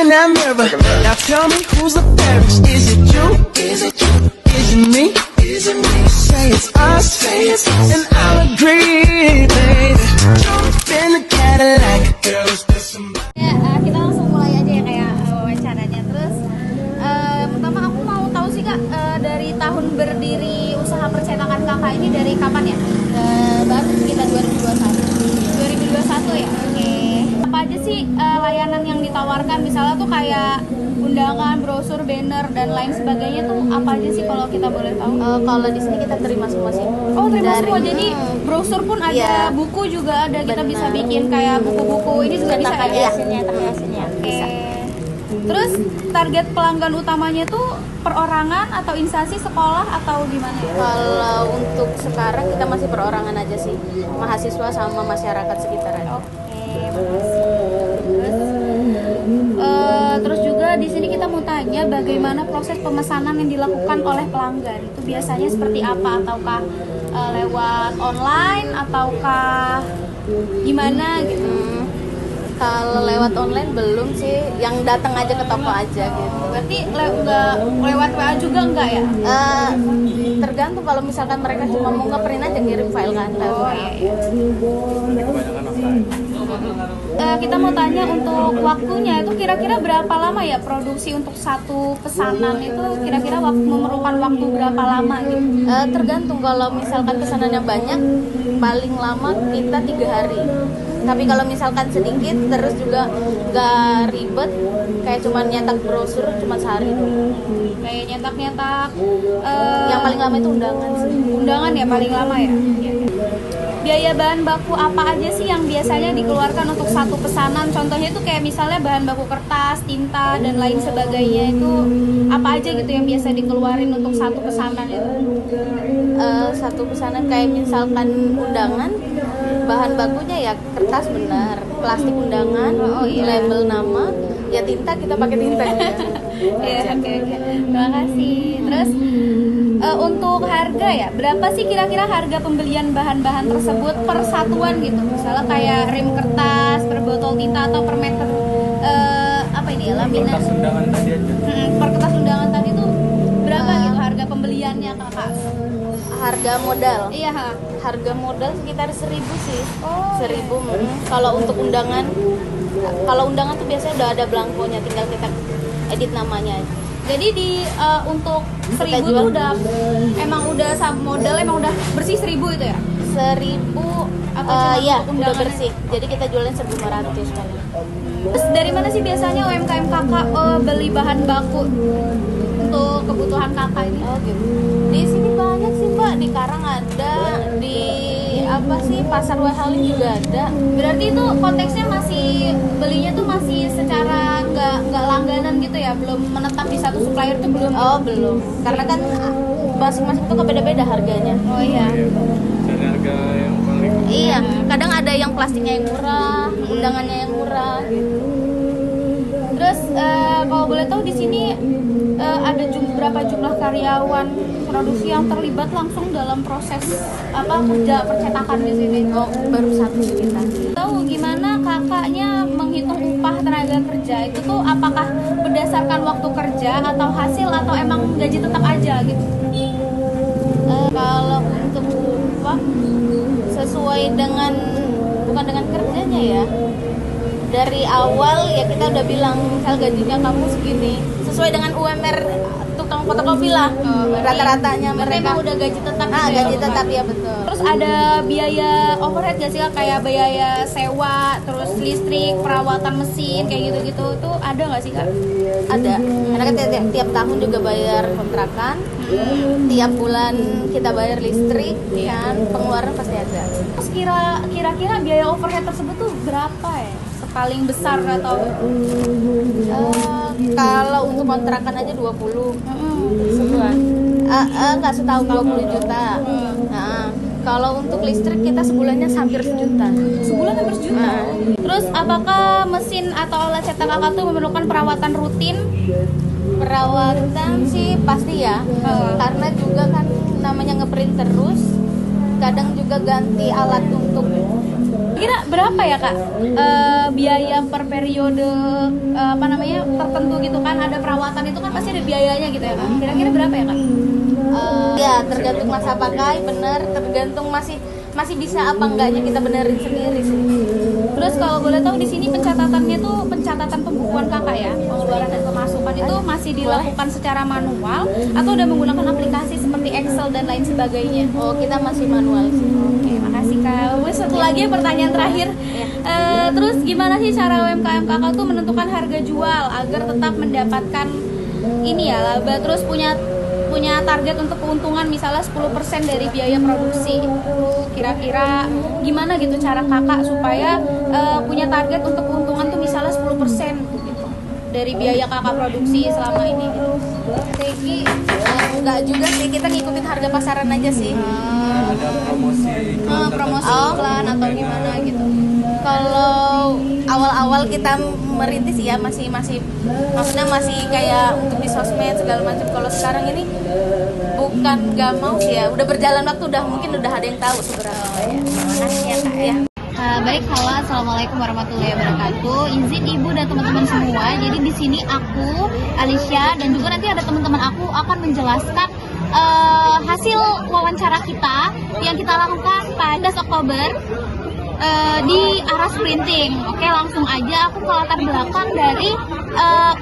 in that mirror. Now tell me who's the fairest? Is it you? Is it you? Is it me? Is it me? Say it's us, and I'll agree, baby. Jump in the Cadillac, girl, is there somebody? Ya, kita langsung mulai aja ya kayak wawancaranya. Terus pertama aku mau tahu sih Kak, dari tahun berdiri usaha percetakan Kakak ini dari kapan ya? Baru sekitar 2021 ya? Oke. Apa aja sih layanan yang ditawarkan? Misalnya tuh kayak undangan, brosur, banner, dan lain sebagainya tuh apa aja sih kalau kita boleh tahu? Kalau di sini kita terima semua sih. Oh, terima semua. Jadi brosur pun ada, Iya. buku juga ada. Kita bisa Benar. bikin kayak buku-buku ini juga bisa Cetakan ya? hasilnya bisa. Terus target pelanggan utamanya tuh perorangan atau instansi, sekolah atau gimana ya? Kalau untuk sekarang kita masih perorangan aja sih, mahasiswa sama masyarakat sekitar aja. Oke, makasih. Terus juga di sini kita mau tanya bagaimana proses pemesanan yang dilakukan oleh pelanggan. Itu biasanya seperti apa? Ataukah lewat online ataukah gimana gitu? Kalau lewat online belum sih, yang datang aja ke toko aja gitu. Berarti nggak lewat WA juga enggak ya? Tergantung, kalau misalkan mereka cuma mau nge-print aja ngirim file kan. Oh iya. Kita mau tanya untuk waktunya itu kira-kira berapa lama ya produksi untuk satu pesanan itu, kira-kira memerlukan waktu berapa lama gitu? Tergantung, kalau misalkan pesanannya banyak paling lama kita 3 hari. Tapi kalau misalkan sedikit terus juga gak ribet, kayak cuma nyetak brosur cuma sehari doang. Kayak nyetak-nyetak Yang paling lama itu undangan sih. undangan ya paling lama ya. Biaya bahan baku apa aja sih yang biasanya dikeluarkan untuk satu pesanan? Contohnya itu kayak misalnya bahan baku kertas, tinta, dan lain sebagainya, itu apa aja gitu yang biasa dikeluarin untuk satu pesanan itu? Satu pesanan kayak misalkan undangan, bahan bakunya ya kertas benar, plastik undangan, label nama, ya tinta kita pakai tinta. Ya, oke. Terima kasih. Terus untuk harga ya, berapa sih kira-kira harga pembelian bahan-bahan tersebut per satuan gitu? Misalnya kayak rem kertas, per botol tinta, atau per meter apa ini ya, laminat? Kertas undangan tadi aja. Per kertas undangan tadi tuh berapa gitu harga pembeliannya Kakak? Harga modal. Iya, ha. Harga modal sekitar 1.000 sih. Oh, 1.000. Kalau untuk undangan, tuh biasanya udah ada belangkonya, tinggal kita edit namanya aja. Jadi untuk 1.000 Kita tuh jual. emang udah modal emang udah bersih 1.000 itu ya? 1.000 Atau cuma ya untuk udah undangannya? bersih. Jadi kita jualin 1.500 kali. Terus dari mana sih biasanya UMKM Kakak beli bahan baku untuk kebutuhan Kakak ini? Oh gitu. Di sini banyak sih Mbak, di Karang ada, di Pasar Wahaling juga ada. Berarti itu konteksnya masih belinya tuh masih secara nggak langganan gitu ya, belum menetap di satu supplier tuh belum? Oh belum, karena kan masing-masing tuh beda-beda harganya. Oh iya. Dari harga yang paling Iya, kadang ada yang plastiknya yang murah, undangannya yang murah gitu. Terus kalau boleh tahu di sini ada berapa jumlah karyawan produksi yang terlibat langsung dalam proses kerja percetakan di sini? Oh, baru 1 sih kita. Tahu gimana kakaknya menghitung upah tenaga kerja itu tuh, apakah berdasarkan waktu kerja atau hasil atau emang gaji tetap aja gitu? Kalau untuk upah sesuai dengan, bukan dengan kerjanya ya. Dari awal ya kita udah bilang misal gajinya kamu segini, sesuai dengan UMR tukang fotokopi lah. Rata-ratanya Berarti mereka emang udah gaji tetap gitu ya? gaji tetap ya betul. Terus ada biaya overhead gak sih Kak? Kayak biaya sewa, terus listrik, perawatan mesin, kayak gitu-gitu tuh ada gak sih Kak? Ada, karena kan tiap tahun juga bayar kontrakan, tiap bulan kita bayar listrik, kan pengeluaran pasti ada. Terus kira-kira biaya overhead tersebut tuh berapa ya? Paling besar atau? Kalau untuk kontrakan aja 20 sebulan. Nggak setahun 20 juta. Nah, kalau untuk listrik kita sebulannya hampir 1 juta. Sebulan hampir 1 juta. Terus apakah mesin atau alat cetak Kakak tuh memerlukan perawatan rutin? Perawatan sih pasti ya, karena juga kan namanya ngeprint terus. Kadang juga ganti alat untuk terbentuk. Kira berapa ya Kak biaya per periode tertentu gitu kan, ada perawatan itu kan pasti ada biayanya gitu ya Kak. Kira-kira berapa ya Kak? Ya tergantung masa pakai, bener, tergantung masih bisa apa enggaknya kita benerin sendiri sih. Terus kalau boleh tahu di sini pencatatannya tuh pencatatan pembukuan Kakak ya, pengeluaran dan pemasukan itu masih dilakukan secara manual atau udah menggunakan aplikasi seperti Excel dan lain sebagainya? Oh, kita masih manual sih. Oke, makasih Kak. Wes, satu lagi pertanyaan terakhir. Terus gimana sih cara UMKM Kakak tuh menentukan harga jual agar tetap mendapatkan ini ya laba, terus punya target untuk keuntungan misalnya 10% dari biaya produksi. Kira-kira gimana gitu cara Kakak supaya punya target untuk keuntungan tuh misalnya 10% gitu dari biaya Kakak produksi selama ini gitu. Strategi enggak juga sih, kita ngikutin harga pasaran aja sih. Ada Promosi iklan atau gimana gitu. Kalau awal-awal kita merintis ya maksudnya masih kayak untuk di sosmed segala macam. Kalau sekarang ini bukan nggak mau sih ya, udah berjalan waktu mungkin udah ada yang tahu seberapa ya. Makasih ya Kak ya. Baik, halo, assalamualaikum warahmatullahi wabarakatuh. Izin ibu dan teman-teman semua. Jadi di sini aku, Alicia, dan juga nanti ada teman-teman aku akan menjelaskan hasil wawancara kita yang kita lakukan pada Oktober di Aras Printing. Oke, langsung aja aku ke latar belakang dari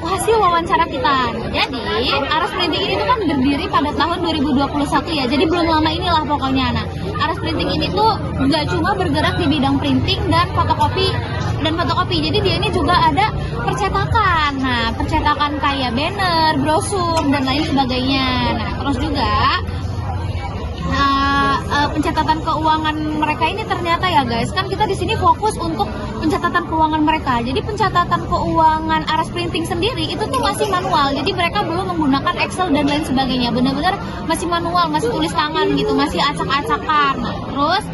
hasil wawancara kita. Jadi Aras Printing ini tuh kan berdiri pada tahun 2021 ya, jadi belum lama inilah pokoknya. Nah, Aras Printing ini tuh nggak cuma bergerak di bidang printing dan fotokopi, jadi dia ini juga ada percetakan. Nah, percetakan kayak banner, brosur dan lain sebagainya. Nah, terus juga pencatatan keuangan mereka ini ternyata ya guys, kan kita di sini fokus untuk pencatatan keuangan mereka. Jadi pencatatan keuangan Aras Printing sendiri itu tuh masih manual. Jadi mereka belum menggunakan Excel dan lain sebagainya. Benar-benar masih manual, masih tulis tangan gitu, masih acak-acakan. Nah, terus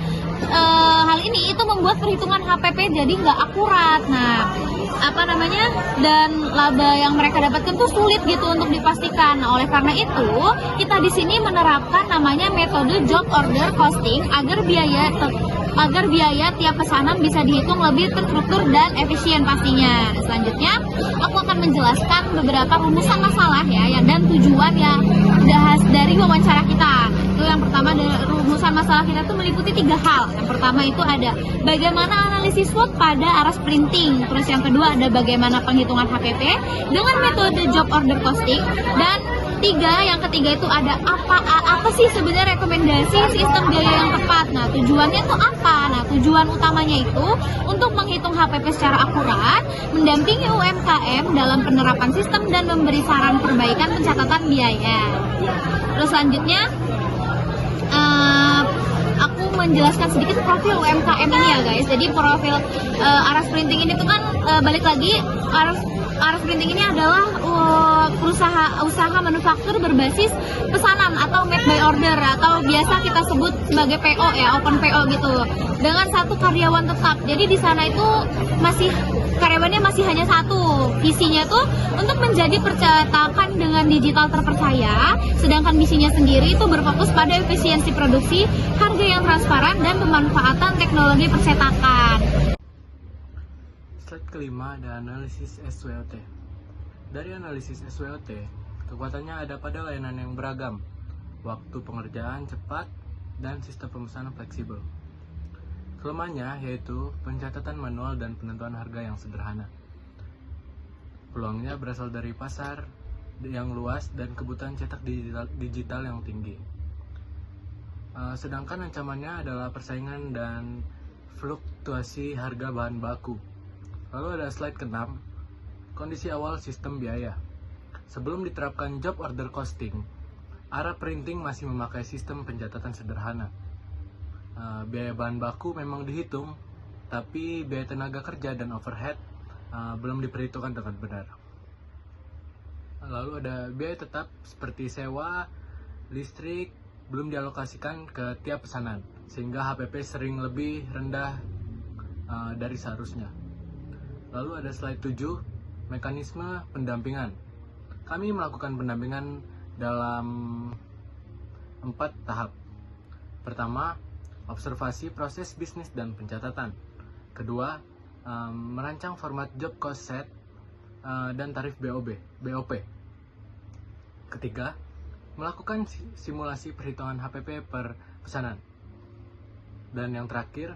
hal ini itu membuat perhitungan HPP jadi nggak akurat. Nah, dan laba yang mereka dapatkan tuh sulit gitu untuk dipastikan. Nah, oleh karena itu kita di sini menerapkan namanya metode job order costing agar biaya tiap pesanan bisa dihitung lebih terstruktur dan efisien pastinya. Nah, selanjutnya aku akan menjelaskan beberapa rumusan masalah ya dan tujuan yang dari wawancara kita. Itu yang pertama, dari rumusan masalah kita itu meliputi 3 hal. Yang pertama itu ada bagaimana analisis SWOT pada Aras Printing. Terus yang kedua ada bagaimana penghitungan HPP dengan metode job order costing. Dan yang ketiga itu ada apa sih sebenarnya rekomendasi sistem biaya yang tepat. Nah, tujuannya itu apa? Nah, tujuan utamanya itu untuk menghitung HPP secara akurat, mendampingi UMKM dalam penerapan sistem dan memberi saran perbaikan pencatatan biaya. Terus selanjutnya aku menjelaskan sedikit profil UMKM ini ya guys. Jadi profil Aras Printing ini tuh kan balik lagi, Aras Printing ini adalah usaha manufaktur berbasis pesanan atau made by order atau biasa kita sebut sebagai PO ya, open PO gitu. Dengan 1 karyawan tetap. Jadi di sana itu karyawannya masih hanya 1. Visinya tuh untuk menjadi percetakan dengan digital terpercaya, sedangkan misinya sendiri itu berfokus pada efisiensi produksi, harga yang transparan dan pemanfaatan teknologi percetakan. Slide kelima ada analisis SWOT. Dari analisis SWOT, kekuatannya ada pada layanan yang beragam, waktu pengerjaan cepat, dan sistem pemesanan fleksibel. Kelemahannya yaitu pencatatan manual dan penentuan harga yang sederhana. Peluangnya berasal dari pasar yang luas dan kebutuhan cetak digital yang tinggi. Sedangkan ancamannya adalah persaingan dan fluktuasi harga bahan baku. Lalu ada slide ke-6, kondisi awal sistem biaya. Sebelum diterapkan job order costing, Aras Printing masih memakai sistem pencatatan sederhana. Biaya bahan baku memang dihitung, tapi biaya tenaga kerja dan overhead belum diperhitungkan dengan benar. Lalu ada biaya tetap seperti sewa, listrik, belum dialokasikan ke tiap pesanan, sehingga HPP sering lebih rendah dari seharusnya. Lalu ada slide 7, mekanisme pendampingan. Kami melakukan pendampingan dalam 4 tahap. Pertama, observasi proses bisnis dan pencatatan. Kedua, merancang format job cost set dan tarif BOP. Ketiga, melakukan simulasi perhitungan HPP per pesanan. Dan yang terakhir,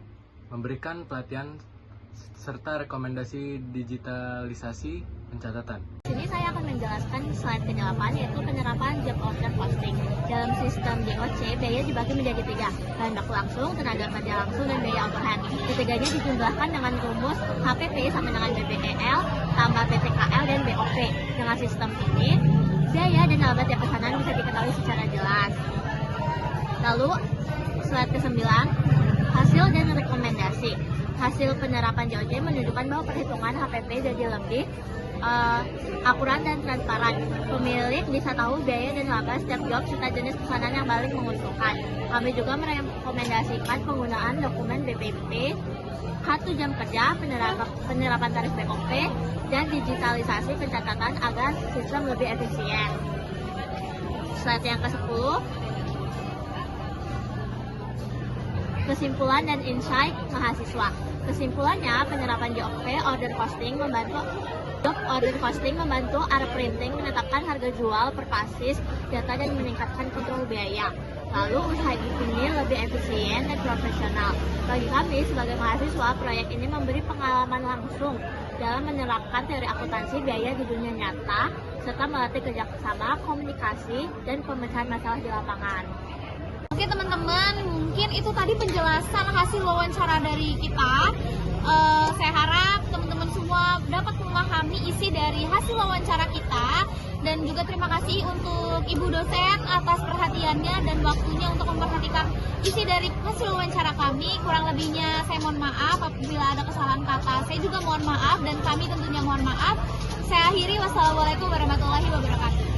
memberikan pelatihan serta rekomendasi digitalisasi pencatatan. Di sini saya akan menjelaskan slide ke-8, yaitu penerapan job order posting. Dalam sistem JOC, biaya dibagi menjadi 3, bahan baku langsung, tenaga kerja langsung, dan biaya overhead. Ketiganya dijumlahkan dengan rumus HPP sama dengan BBEL, tambah PTKL dan BOP. Dengan sistem ini, biaya dan laba tiap pesanan bisa diketahui secara jelas. Lalu, slide ke-9, hasil dan rekomendasi. Hasil penerapan JOC menunjukkan bahwa perhitungan HPP jadi lebih akurat dan transparan. Pemilik bisa tahu biaya dan laba setiap job serta jenis pesanan yang paling menguntungkan. Kami juga merekomendasikan penggunaan dokumen BPP, kartu jam kerja, penerapan tarif BOP, dan digitalisasi pencatatan agar sistem lebih efisien. Slide yang ke-10, kesimpulan dan insight mahasiswa. Kesimpulannya, penerapan job order costing membantu area printing menetapkan harga jual per basis data dan meningkatkan kontrol biaya. Lalu usaha ini lebih efisien dan profesional. Bagi kami sebagai mahasiswa, proyek ini memberi pengalaman langsung dalam menerapkan teori akuntansi biaya di dunia nyata serta melatih kerjasama, komunikasi, dan pemecahan masalah di lapangan. Oke teman-teman, mungkin itu tadi penjelasan hasil wawancara dari kita. Saya harap teman-teman semua dapat memahami isi dari hasil wawancara kita. Dan juga terima kasih untuk Ibu dosen atas perhatiannya dan waktunya untuk memperhatikan isi dari hasil wawancara kami. Kurang lebihnya saya mohon maaf apabila ada kesalahan kata. Saya juga mohon maaf dan kami tentunya mohon maaf. Saya akhiri, wassalamualaikum warahmatullahi wabarakatuh.